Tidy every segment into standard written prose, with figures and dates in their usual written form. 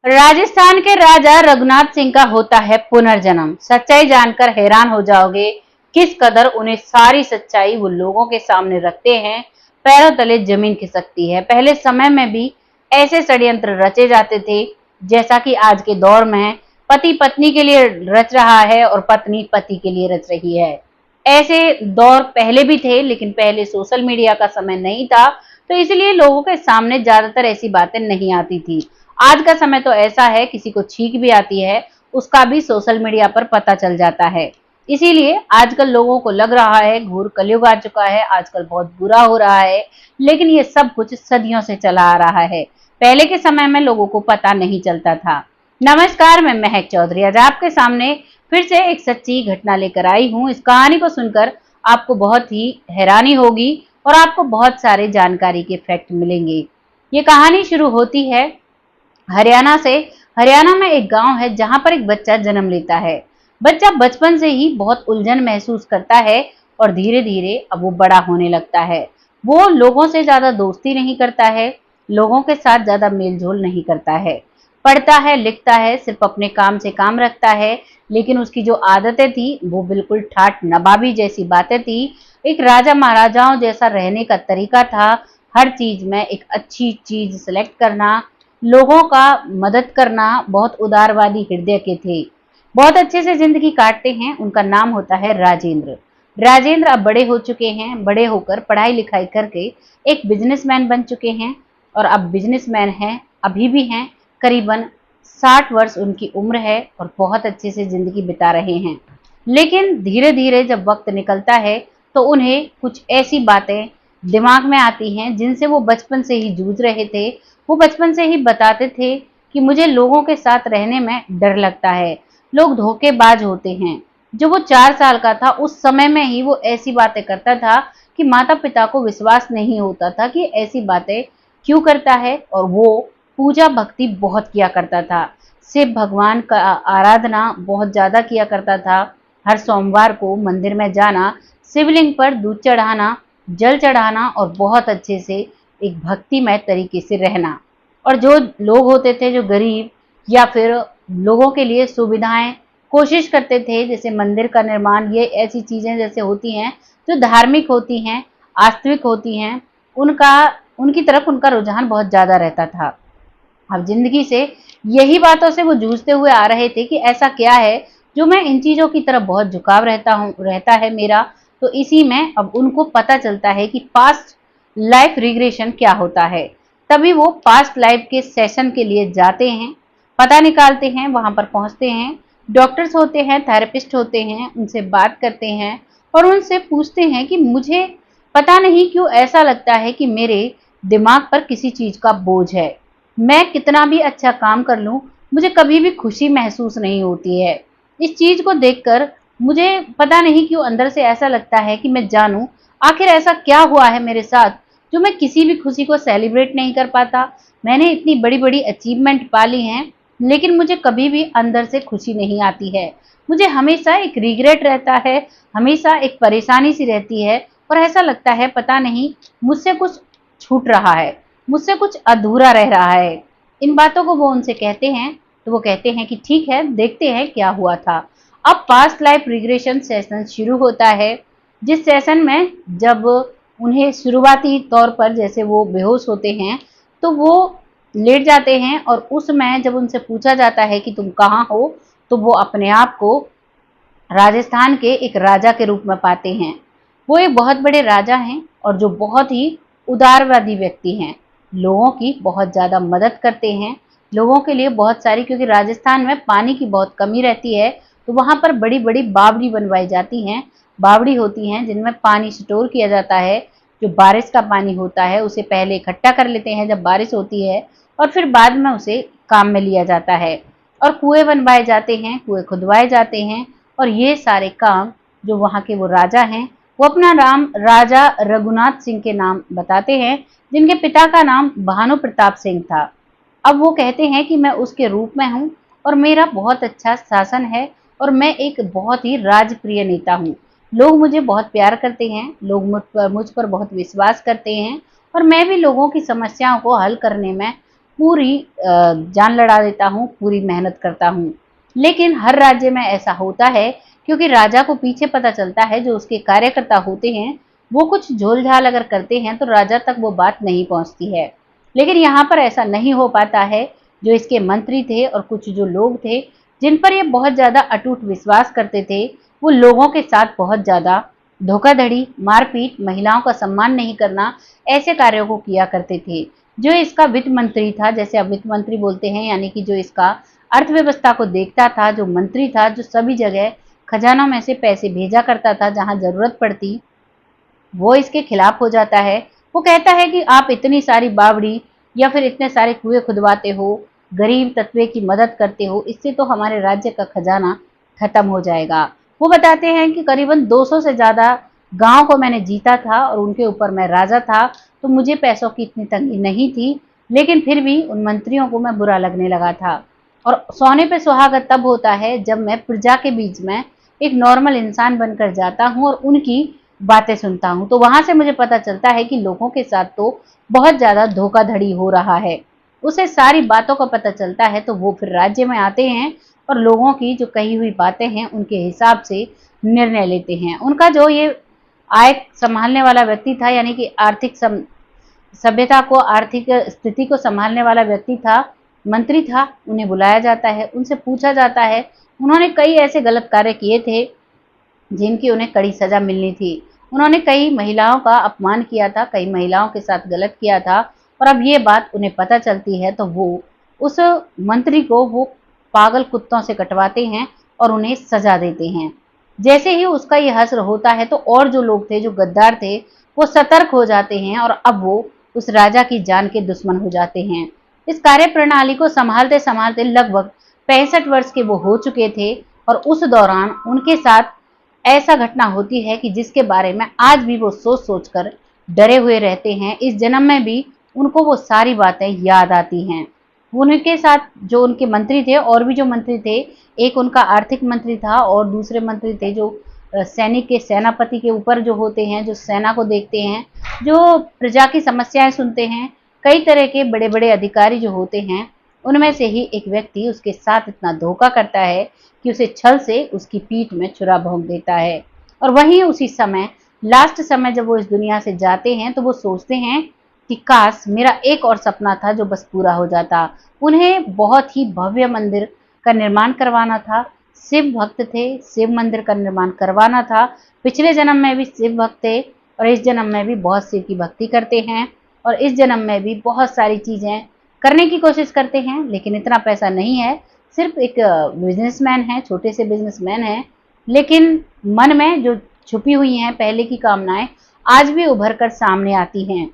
राजस्थान के राजा रघुनाथ सिंह का होता है पुनर्जन्म। सच्चाई जानकर हैरान हो जाओगे किस कदर उन्हें सारी सच्चाई वो लोगों के सामने रखते हैं, पैरों तले जमीन खिसकती है। पहले समय में भी ऐसे षड्यंत्र रचे जाते थे जैसा कि आज के दौर में पति पत्नी के लिए रच रहा है और पत्नी पति के लिए रच रही है। ऐसे दौर पहले भी थे, लेकिन पहले सोशल मीडिया का समय नहीं था, तो इसलिए लोगों के सामने ज्यादातर ऐसी बातें नहीं आती थी। आज का समय तो ऐसा है, किसी को छींक भी आती है उसका भी सोशल मीडिया पर पता चल जाता है। इसीलिए आजकल लोगों को लग रहा है घोर कलयुग आ चुका है, आजकल बहुत बुरा हो रहा है, लेकिन ये सब कुछ सदियों से चला आ रहा है। पहले के समय में लोगों को पता नहीं चलता था। नमस्कार, मैं महक चौधरी आज आपके सामने फिर से एक सच्ची घटना लेकर आई हूँ। इस कहानी को सुनकर आपको बहुत ही हैरानी होगी और आपको बहुत सारे जानकारी के फैक्ट मिलेंगे। ये कहानी शुरू होती है हरियाणा से। हरियाणा में एक गांव है जहां पर एक बच्चा जन्म लेता है। बच्चा बचपन से ही बहुत उलझन महसूस करता है और धीरे धीरे अब वो बड़ा होने लगता है। वो लोगों से ज्यादा दोस्ती नहीं करता है, लोगों के साथ ज्यादा मेलजोल नहीं करता है, पढ़ता है लिखता है, सिर्फ अपने काम से काम रखता है। लेकिन उसकी जो आदतें थी वो बिल्कुल ठाट नवाबी जैसी बातें थी। एक राजा महाराजाओं जैसा रहने का तरीका था। हर चीज में एक अच्छी चीज सिलेक्ट करना, लोगों का मदद करना, बहुत उदारवादी हृदय के थे। बहुत अच्छे से जिंदगी काटते हैं। उनका नाम होता है राजेंद्र। राजेंद्र अब बड़े हो चुके हैं, बड़े होकर पढ़ाई लिखाई करके एक बिजनेसमैन बन चुके हैं और अब बिजनेसमैन हैं, अभी भी हैं। करीबन 60 वर्ष उनकी उम्र है और बहुत अच्छे से जिंदगी बिता रहे हैं। लेकिन धीरे धीरे जब वक्त निकलता है तो उन्हें कुछ ऐसी बातें दिमाग में आती हैं जिनसे वो बचपन से ही जूझ रहे थे। वो बचपन से ही बताते थे कि मुझे लोगों के साथ रहने में डर लगता है, लोग धोखेबाज होते हैं। जो वो 4 साल का था उस समय में ही वो ऐसी बातें करता था कि माता पिता को विश्वास नहीं होता था कि ऐसी बातें क्यों करता है। और वो पूजा भक्ति बहुत किया करता था, शिव भगवान का आराधना बहुत ज्यादा किया करता था। हर सोमवार को मंदिर में जाना, शिवलिंग पर दूध चढ़ाना, जल चढ़ाना और बहुत अच्छे से एक भक्तिमय तरीके से रहना। और जो लोग होते थे जो गरीब या फिर लोगों के लिए सुविधाएं कोशिश करते थे, जैसे मंदिर का निर्माण, ये ऐसी चीजें जैसे होती हैं जो धार्मिक होती हैं, आस्तिक होती हैं, उनका उनकी तरफ उनका रुझान बहुत ज्यादा रहता था। अब जिंदगी से यही बातों से वो जूझते हुए आ रहे थे कि ऐसा क्या है जो मैं इन चीजों की तरफ बहुत झुकाव रहता है मेरा। तो इसी में अब उनको पता चलता है कि पास्ट लाइफ रिग्रेशन क्या होता है। तभी वो पास्ट लाइफ के सेशन के लिए जाते हैं, पता निकालते हैं, वहां पर पहुंचते हैं। डॉक्टर्स होते हैं, थेरेपिस्ट होते हैं, उनसे बात करते हैं और उनसे पूछते हैं कि मुझे पता नहीं क्यों ऐसा लगता है कि मेरे दिमाग पर किसी चीज का बोझ है। मैं कितना भी अच्छा काम कर लूं, मुझे कभी भी खुशी महसूस नहीं होती है। इस चीज को देखकर मुझे पता नहीं क्यों अंदर से ऐसा लगता है कि मैं जानूं आखिर ऐसा क्या हुआ है मेरे साथ जो मैं किसी भी खुशी को सेलिब्रेट नहीं कर पाता। मैंने इतनी बड़ी बड़ी अचीवमेंट पा ली हैं, लेकिन मुझे कभी भी अंदर से खुशी नहीं आती है। मुझे हमेशा एक रिग्रेट रहता है, हमेशा एक परेशानी सी रहती है और ऐसा लगता है पता नहीं मुझसे कुछ छूट रहा है, मुझसे कुछ अधूरा रह रहा है। इन बातों को वो उनसे कहते हैं तो वो कहते हैं कि ठीक है, देखते हैं क्या हुआ था। अब पास्ट लाइफ रिग्रेशन सेशन शुरू होता है, जिस सेशन में जब उन्हें शुरुआती तौर पर जैसे वो बेहोश होते हैं तो वो लेट जाते हैं और उसमें जब उनसे पूछा जाता है कि तुम कहाँ हो, तो वो अपने आप को राजस्थान के एक राजा के रूप में पाते हैं। वो एक बहुत बड़े राजा हैं और जो बहुत ही उदारवादी व्यक्ति हैं, लोगों की बहुत ज़्यादा मदद करते हैं, लोगों के लिए बहुत सारी, क्योंकि राजस्थान में पानी की बहुत कमी रहती है तो वहाँ पर बड़ी बड़ी बावड़ी बनवाई जाती हैं। बावड़ी होती हैं जिनमें पानी स्टोर किया जाता है। जो बारिश का पानी होता है उसे पहले इकट्ठा कर लेते हैं जब बारिश होती है और फिर बाद में उसे काम में लिया जाता है। और कुएं बनवाए जाते हैं, कुएं खुदवाए जाते हैं और ये सारे काम जो वहाँ के वो राजा हैं वो अपना नाम राजा रघुनाथ सिंह के नाम बताते हैं, जिनके पिता का नाम भानु प्रताप सिंह था। अब वो कहते हैं कि मैं उसके रूप में हूँ और मेरा बहुत अच्छा शासन है और मैं एक बहुत ही राजप्रिय नेता हूँ। लोग मुझे बहुत प्यार करते हैं, लोग मुझ पर बहुत विश्वास करते हैं और मैं भी लोगों की समस्याओं को हल करने में पूरी जान लड़ा देता हूँ, पूरी मेहनत करता हूँ। लेकिन हर राज्य में ऐसा होता है, क्योंकि राजा को पीछे पता चलता है जो उसके कार्यकर्ता होते हैं वो कुछ झोल-झाल अगर करते हैं तो राजा तक वो बात नहीं पहुंचती है। लेकिन यहाँ पर ऐसा नहीं हो पाता है। जो इसके मंत्री थे और कुछ जो लोग थे जिन पर ये बहुत ज्यादा अटूट विश्वास करते थे, वो लोगों के साथ बहुत ज्यादा धोखाधड़ी, मारपीट, महिलाओं का सम्मान नहीं करना, ऐसे कार्यों को किया करते थे। जो इसका वित्त मंत्री था, जैसे अब वित्त मंत्री बोलते हैं, यानी कि जो इसका अर्थव्यवस्था को देखता था, जो मंत्री था, जो सभी जगह खजानों में से पैसे भेजा करता था जहां जरूरत पड़ती, वो इसके खिलाफ हो जाता है। वो कहता है कि आप इतनी सारी बावड़ी या फिर इतने सारे कुएं खुदवाते हो, गरीब तत्वे की मदद करते हो, इससे तो हमारे राज्य का खजाना खत्म हो जाएगा। वो बताते हैं कि करीबन 200 से ज्यादा गांव को मैंने जीता था और उनके ऊपर मैं राजा था, तो मुझे पैसों की इतनी तंगी नहीं थी, लेकिन फिर भी उन मंत्रियों को मैं बुरा लगने लगा था। और सोने पे सुहागा तब होता है जब मैं प्रजा के बीच में एक नॉर्मल इंसान बनकर जाता हूँ और उनकी बातें सुनता हूँ, तो वहां से मुझे पता चलता है कि लोगों के साथ तो बहुत ज्यादा धोखाधड़ी हो रहा है। उसे सारी बातों का पता चलता है तो वो फिर राज्य में आते हैं और लोगों की जो कही हुई बातें हैं उनके हिसाब से निर्णय लेते हैं। उनका जो ये आय संभालने वाला व्यक्ति था, यानी कि आर्थिक सभ्यता को, आर्थिक स्थिति को संभालने वाला व्यक्ति था, मंत्री था, उन्हें बुलाया जाता है, उनसे पूछा जाता है। उन्होंने कई ऐसे गलत कार्य किए थे जिनकी उन्हें कड़ी सजा मिलनी थी। उन्होंने कई महिलाओं का अपमान किया था, कई महिलाओं के साथ गलत किया था, और अब ये बात उन्हें पता चलती है तो वो उस मंत्री को वो पागल कुत्तों से कटवाते हैं और उन्हें सजा देते हैं। जैसे ही उसका ये हश्र होता है तो और जो लोग थे, जो गद्दार थे, वो सतर्क हो जाते हैं और अब वो उस राजा की जान के दुश्मन हो जाते हैं। इस कार्य प्रणाली को संभालते संभालते लगभग 65 वर्ष के वो हो चुके थे और उस दौरान उनके साथ ऐसा घटना होती है कि जिसके बारे में आज भी वो सोच सोच कर डरे हुए रहते हैं। इस जन्म में भी उनको वो सारी बातें याद आती हैं। उनके साथ जो उनके मंत्री थे, और भी जो मंत्री थे, एक उनका आर्थिक मंत्री था और दूसरे मंत्री थे जो सैनिक के सेनापति के ऊपर जो होते हैं, जो सेना को देखते हैं, जो प्रजा की समस्याएं सुनते हैं, कई तरह के बड़े बड़े अधिकारी जो होते हैं। उनमें से ही एक व्यक्ति उसके साथ इतना धोखा करता है कि उसे छल से उसकी पीठ में छुरा भोंक देता है। और वहीं उसी समय, लास्ट समय जब वो इस दुनिया से जाते हैं तो वो सोचते हैं कि काश मेरा एक और सपना था जो बस पूरा हो जाता। उन्हें बहुत ही भव्य मंदिर का निर्माण करवाना था। शिव भक्त थे, शिव मंदिर का निर्माण करवाना था। पिछले जन्म में भी शिव भक्त थे और इस जन्म में भी बहुत शिव की भक्ति करते हैं और इस जन्म में भी बहुत सारी चीजें करने की कोशिश करते हैं, लेकिन इतना पैसा नहीं है। सिर्फ एक बिजनेसमैन है, छोटे से बिजनेसमैन है, लेकिन मन में जो छुपी हुई हैं पहले की कामनाएं आज भी उभर कर सामने आती हैं,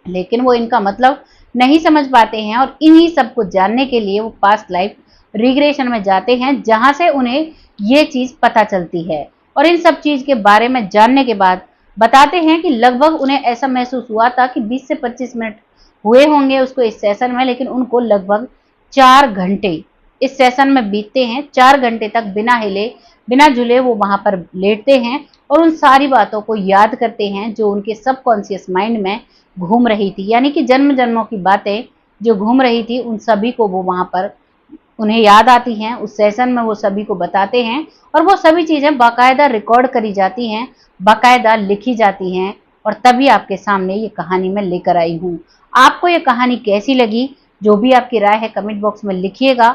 लेकिन वो इनका मतलब नहीं समझ पाते हैं। और इन्हीं सब को जानने के लिए वो पास्ट लाइफ रिग्रेशन में जाते हैं, जहां से उन्हें ये चीज पता चलती है। और इन सब चीज के बारे में जानने के बाद बताते हैं कि लगभग उन्हें ऐसा महसूस हुआ था कि 20 से 25 मिनट हुए होंगे उसको इस सेशन में, लेकिन उनको लगभग 4 घंटे इस सेशन में बीतते हैं। 4 घंटे तक बिना हिले बिना झूले वो वहां पर लेटते हैं और उन सारी बातों को याद करते हैं जो उनके सबकॉन्शियस माइंड में घूम रही थी, यानी कि जन्म जन्मों की बातें जो घूम रही थी उन सभी को वो वहां पर उन्हें याद आती हैं। उस सेशन में वो सभी को बताते हैं और वो सभी चीजें बाकायदा रिकॉर्ड करी जाती हैं, बाकायदा लिखी जाती हैं, और तभी आपके सामने ये कहानी मैं लेकर आई हूँ। आपको ये कहानी कैसी लगी, जो भी आपकी राय है कमेंट बॉक्स में लिखिएगा,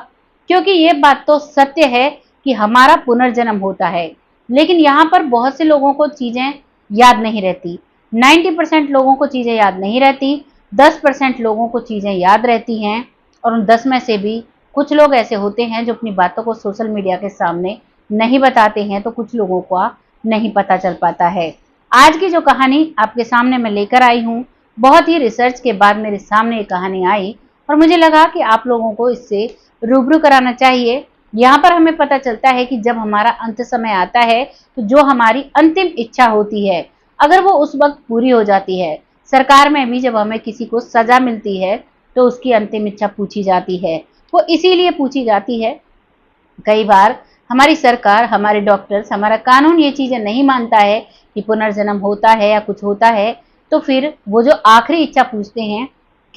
क्योंकि ये बात तो सत्य है कि हमारा पुनर्जन्म होता है, लेकिन यहाँ पर बहुत से लोगों को चीजें याद नहीं रहती। 90% लोगों को चीजें याद नहीं रहती, 10% लोगों को चीजें याद रहती हैं, और उन 10 में से भी कुछ लोग ऐसे होते हैं जो अपनी बातों को सोशल मीडिया के सामने नहीं बताते हैं, तो कुछ लोगों को नहीं पता चल पाता है। आज की जो कहानी आपके सामने मैं लेकर आई हूँ, बहुत ही रिसर्च के बाद मेरे सामने ये कहानी आई और मुझे लगा कि आप लोगों को इससे रूबरू कराना चाहिए। यहाँ पर हमें पता चलता है कि जब हमारा अंत समय आता है तो जो हमारी अंतिम इच्छा होती है, अगर वो उस वक्त पूरी हो जाती है, सरकार में भी जब हमें किसी को सजा मिलती है तो उसकी अंतिम इच्छा पूछी जाती है। वो इसीलिए पूछी जाती है, कई बार हमारी सरकार, हमारे डॉक्टर्स, हमारा कानून ये चीजें नहीं मानता है कि पुनर्जन्म होता है या कुछ होता है, तो फिर वो जो आखिरी इच्छा पूछते हैं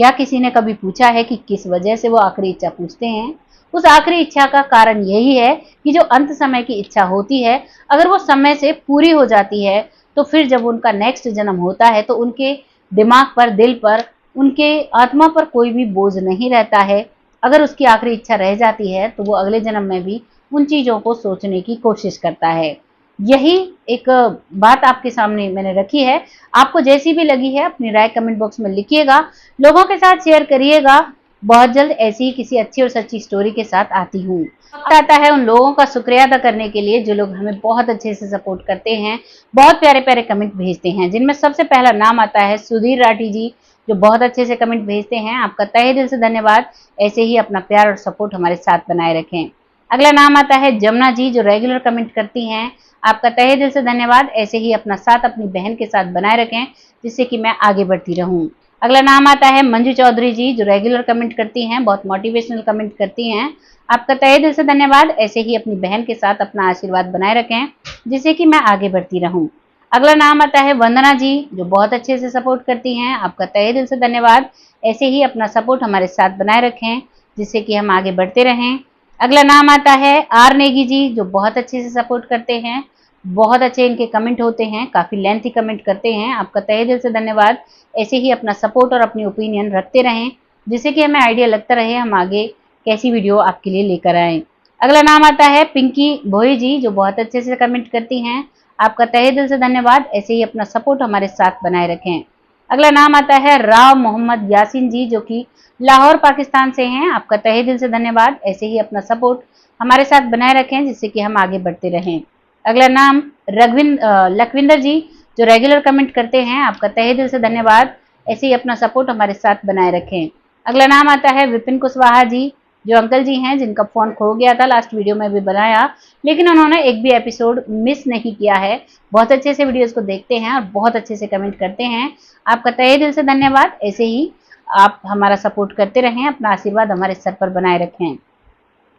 क्या किसी ने कभी पूछा है कि किस वजह से वो आखिरी इच्छा पूछते हैं? उस आखिरी इच्छा का कारण यही है कि जो अंत समय की इच्छा होती है, अगर वो समय से पूरी हो जाती है, तो फिर जब उनका नेक्स्ट जन्म होता है तो उनके दिमाग पर, दिल पर, उनके आत्मा पर कोई भी बोझ नहीं रहता है। अगर उसकी आखिरी इच्छा रह जाती है तो वो अगले जन्म में भी उन चीज़ों को सोचने की कोशिश करता है। यही एक बात आपके सामने मैंने रखी है। आपको जैसी भी लगी है अपनी राय कमेंट बॉक्स में लिखिएगा, लोगों के साथ शेयर करिएगा। बहुत जल्द ऐसी ही किसी अच्छी और सच्ची स्टोरी के साथ आती हूँ। वक्त आता है उन लोगों का शुक्रिया अदा करने के लिए जो लोग हमें बहुत अच्छे से सपोर्ट करते हैं, बहुत प्यारे प्यारे कमेंट भेजते हैं, जिनमें सबसे पहला नाम आता है सुधीर राठी जी, जो बहुत अच्छे से कमेंट भेजते हैं। आपका तहे दिल से धन्यवाद। ऐसे ही अपना प्यार और सपोर्ट हमारे साथ बनाए रखें। अगला नाम आता है जमुना जी, जो रेगुलर कमेंट करती हैं। आपका तहे दिल से धन्यवाद। ऐसे ही अपना साथ अपनी बहन के साथ बनाए रखें, जिससे कि मैं आगे बढ़ती रहूं। अगला नाम आता है मंजू चौधरी जी, जो रेगुलर कमेंट करती हैं, बहुत मोटिवेशनल कमेंट करती हैं। आपका तहे दिल से धन्यवाद। ऐसे ही अपनी बहन के साथ अपना आशीर्वाद बनाए रखें, जिससे कि मैं आगे बढ़ती रहूं। अगला नाम आता है वंदना जी, जो बहुत अच्छे से सपोर्ट करती हैं। आपका तहे दिल से धन्यवाद। ऐसे ही अपना सपोर्ट हमारे साथ बनाए रखें, जिससे कि हम आगे बढ़ते रहें। अगला नाम आता है आर नेगी जी, जो बहुत अच्छे से सपोर्ट करते हैं। बहुत अच्छे इनके कमेंट होते हैं, काफ़ी लेंथी कमेंट करते हैं। आपका तहे दिल से धन्यवाद। ऐसे ही अपना सपोर्ट और अपनी ओपिनियन रखते रहें, जिससे कि हमें आइडिया लगता रहे हम आगे कैसी वीडियो आपके लिए लेकर आएँ। अगला नाम आता है पिंकी भोई जी, जो बहुत अच्छे से कमेंट करती हैं। आपका तहे दिल से धन्यवाद। ऐसे ही अपना सपोर्ट हमारे साथ बनाए रखें। अगला नाम आता है राव मोहम्मद यासीन जी, जो कि लाहौर पाकिस्तान से हैं। आपका तहे दिल से धन्यवाद। ऐसे ही अपना सपोर्ट हमारे साथ बनाए रखें, जिससे कि हम आगे बढ़ते रहें। अगला नाम लखविंदर जी, जो रेगुलर कमेंट करते हैं। आपका तहे दिल से धन्यवाद। ऐसे ही अपना सपोर्ट हमारे साथ बनाए रखें। अगला नाम आता है विपिन कुशवाहा जी, जो अंकल जी हैं जिनका फ़ोन खो गया था, लास्ट वीडियो में भी बनाया, लेकिन उन्होंने एक भी एपिसोड मिस नहीं किया है। बहुत अच्छे से वीडियोज़ को देखते हैं और बहुत अच्छे से कमेंट करते हैं। आपका तहे दिल से धन्यवाद। ऐसे ही आप हमारा सपोर्ट करते रहें, अपना आशीर्वाद हमारे सर पर बनाए रखें।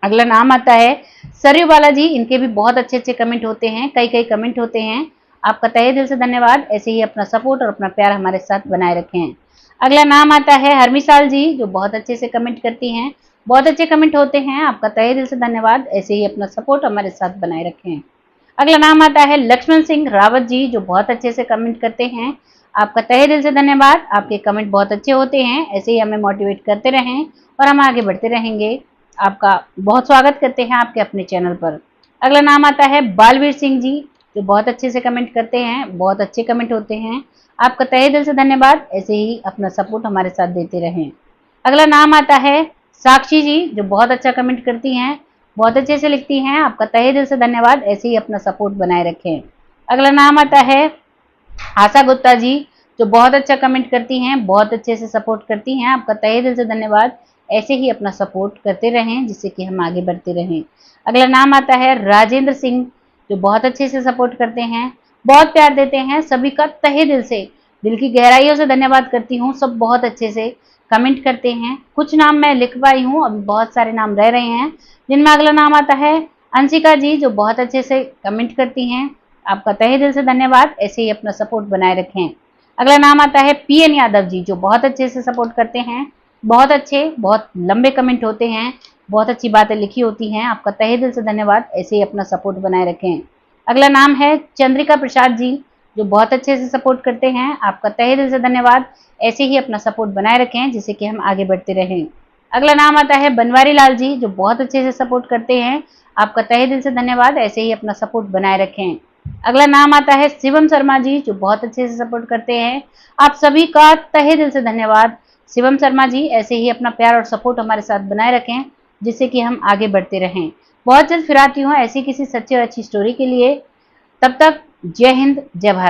अगला नाम आता है सरयू बालाजी, इनके भी बहुत अच्छे अच्छे कमेंट होते हैं, कई कई कमेंट होते हैं। आपका तहे दिल से धन्यवाद। ऐसे ही अपना सपोर्ट और अपना प्यार हमारे साथ बनाए रखें। अगला नाम आता है हरमिसाल जी, जो बहुत अच्छे से कमेंट करती हैं, बहुत अच्छे कमेंट होते हैं। आपका तहे दिल से धन्यवाद। ऐसे ही अपना सपोर्ट हमारे साथ बनाए रखें। अगला नाम आता है लक्ष्मण सिंह रावत जी, जो बहुत अच्छे से कमेंट करते हैं। आपका तहे दिल से धन्यवाद। आपके कमेंट बहुत अच्छे होते हैं, ऐसे ही हमें मोटिवेट करते रहें और हम आगे बढ़ते रहेंगे। आपका बहुत स्वागत करते हैं आपके अपने चैनल पर। अगला नाम आता है बालवीर सिंह जी, जो बहुत अच्छे से कमेंट करते हैं, बहुत अच्छे कमेंट होते हैं। आपका तहे दिल से धन्यवाद। ऐसे ही अपना सपोर्ट हमारे साथ देते रहें। अगला नाम आता है साक्षी जी, जो बहुत अच्छा कमेंट करती हैं, बहुत अच्छे से लिखती हैं। आपका तहे दिल से धन्यवाद। ऐसे ही अपना सपोर्ट बनाए रखें। अगला नाम आता है आशा गुप्ता जी, जो बहुत अच्छा कमेंट करती हैं, बहुत अच्छे से सपोर्ट करती हैं। आपका तहे दिल से धन्यवाद। ऐसे ही अपना सपोर्ट करते रहें, जिससे कि हम आगे बढ़ते रहें। अगला नाम आता है राजेंद्र सिंह, जो बहुत अच्छे से सपोर्ट करते हैं, बहुत प्यार देते हैं। सभी का तहे दिल से, दिल की गहराइयों से धन्यवाद करती हूँ। सब बहुत अच्छे से कमेंट करते हैं। कुछ नाम मैं लिख पाई हूँ, अभी बहुत सारे नाम रह रहे हैं, जिनमें अगला नाम आता है अंशिका जी, जो बहुत अच्छे से कमेंट करती हैं। आपका तहे दिल से धन्यवाद। ऐसे ही अपना सपोर्ट बनाए रखें। अगला नाम आता है पीएन यादव जी, जो बहुत अच्छे से सपोर्ट करते हैं, बहुत अच्छे, बहुत लंबे कमेंट होते हैं, बहुत अच्छी बातें लिखी होती हैं। आपका तहे दिल से धन्यवाद। ऐसे ही अपना सपोर्ट बनाए रखें। अगला नाम है चंद्रिका प्रसाद जी, जो बहुत अच्छे से सपोर्ट करते हैं। आपका तहे दिल से धन्यवाद। ऐसे ही अपना सपोर्ट बनाए रखें, जिससे कि हम आगे बढ़ते रहें। अगला नाम आता है बनवारी लाल जी, जो बहुत अच्छे से सपोर्ट करते हैं। आपका तहे दिल से धन्यवाद। ऐसे ही अपना सपोर्ट बनाए रखें। अगला नाम आता है शिवम शर्मा जी, जो बहुत अच्छे से सपोर्ट करते हैं। आप सभी का तहे दिल से धन्यवाद शिवम शर्मा जी। ऐसे ही अपना प्यार और सपोर्ट हमारे साथ बनाए रखें, जिससे कि हम आगे बढ़ते रहें। बहुत जल्द फिर आती हूँ ऐसी किसी सच्ची और अच्छी स्टोरी के लिए। तब तक जय हिंद, जय भारत।